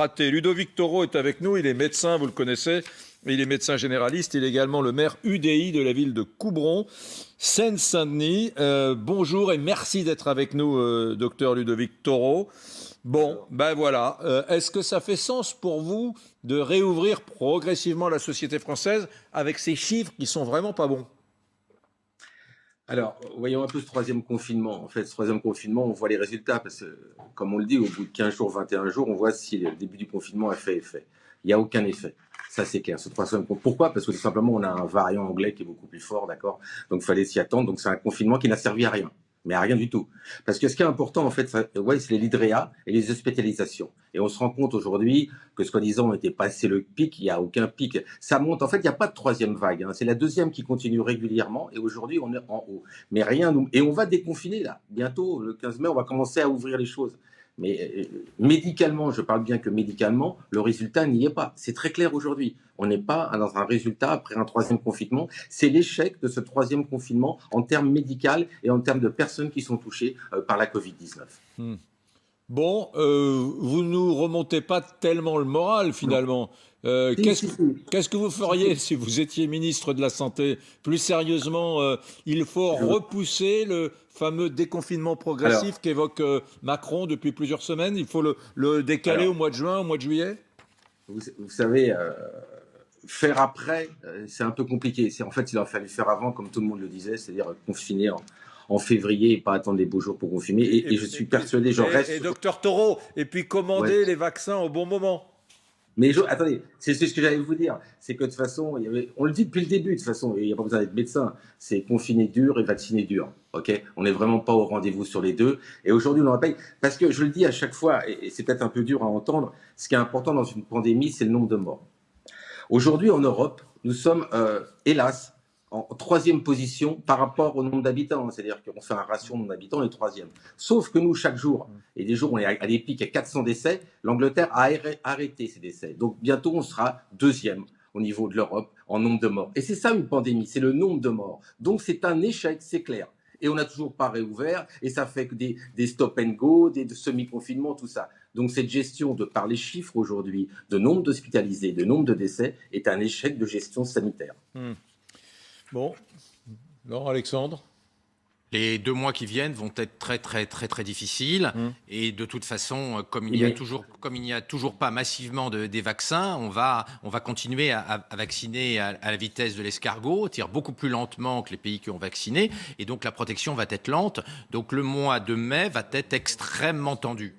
Raté. Ludovic Toro est avec nous, il est médecin, vous le connaissez, il est médecin généraliste, il est également le maire UDI de la ville de Coubron, Seine-Saint-Denis. Bonjour et merci d'être avec nous, docteur Ludovic Toro. Bon, ben voilà, est-ce que ça fait sens pour vous de réouvrir progressivement la société française avec ces chiffres qui sont vraiment pas bons ? Alors, voyons un peu ce troisième confinement. En fait, ce troisième confinement, on voit les résultats parce que, comme on le dit, au bout de 15 jours, 21 jours, on voit si le début du confinement a fait effet. Il n'y a aucun effet. Ça, c'est clair. Pourquoi ? Parce que tout simplement, on a un variant anglais qui est beaucoup plus fort, d'accord ? Donc, il fallait s'y attendre. Donc, c'est un confinement qui n'a servi à rien. Mais à rien du tout. Parce que ce qui est important, en fait, c'est les lits de réa et les hospitalisations. Et on se rend compte aujourd'hui que, soi-disant, on était passé le pic, il n'y a aucun pic. Ça monte. En fait, il n'y a pas de troisième vague. C'est la deuxième qui continue régulièrement. Et aujourd'hui, on est en haut. Mais rien. Et on va déconfiner, là. Bientôt, le 15 mai, on va commencer à ouvrir les choses. Mais médicalement, je parle bien que médicalement, le résultat n'y est pas. C'est très clair aujourd'hui. On n'est pas dans un résultat après un troisième confinement. C'est l'échec de ce troisième confinement en termes médicaux et en termes de personnes qui sont touchées par la Covid-19. Bon, vous nous remontez pas tellement le moral finalement. Qu'est-ce que vous feriez si vous étiez ministre de la Santé ? Plus sérieusement, il faut repousser le fameux déconfinement progressif qu'évoque Macron depuis plusieurs semaines. Il faut le décaler au mois de juin, au mois de juillet ? Vous savez, faire après, c'est un peu compliqué. En fait, il aurait fallu faire avant, comme tout le monde le disait, c'est-à-dire confiner en février et pas attendre les beaux jours pour confiner. Et je suis persuadé, j'en reste... Et docteur Toro, et puis commander les vaccins au bon moment. Mais attendez, c'est ce que j'allais vous dire. C'est que de toute façon, on le dit depuis le début, de toute façon, il n'y a pas besoin d'être médecin. C'est confiner dur et vacciner dur. Okay, on n'est vraiment pas au rendez-vous sur les deux. Et aujourd'hui, on en rappelle, parce que je le dis à chaque fois, et c'est peut-être un peu dur à entendre, ce qui est important dans une pandémie, c'est le nombre de morts. Aujourd'hui, en Europe, nous sommes, hélas, en troisième position par rapport au nombre d'habitants. C'est-à-dire qu'on fait un ratio nombre d'habitants, on est troisième. Sauf que nous, chaque jour, et des jours où on est à des pics à 400 décès, l'Angleterre a arrêté ces décès. Donc bientôt, on sera deuxième au niveau de l'Europe en nombre de morts. Et c'est ça une pandémie, c'est le nombre de morts. Donc c'est un échec, c'est clair. Et on n'a toujours pas réouvert, et ça fait que des stop and go, des semi-confinements, tout ça. Donc cette gestion, de par les chiffres aujourd'hui, de nombre d'hospitalisés, de nombre de décès, est un échec de gestion sanitaire. Bon, alors Alexandre ? Les 2 mois qui viennent vont être très difficiles. Et de toute façon, comme il n'y a toujours pas massivement des vaccins, on va continuer à vacciner à la vitesse de l'escargot, c'est-à-dire beaucoup plus lentement que les pays qui ont vacciné. Et donc la protection va être lente. Donc le mois de mai va être extrêmement tendu.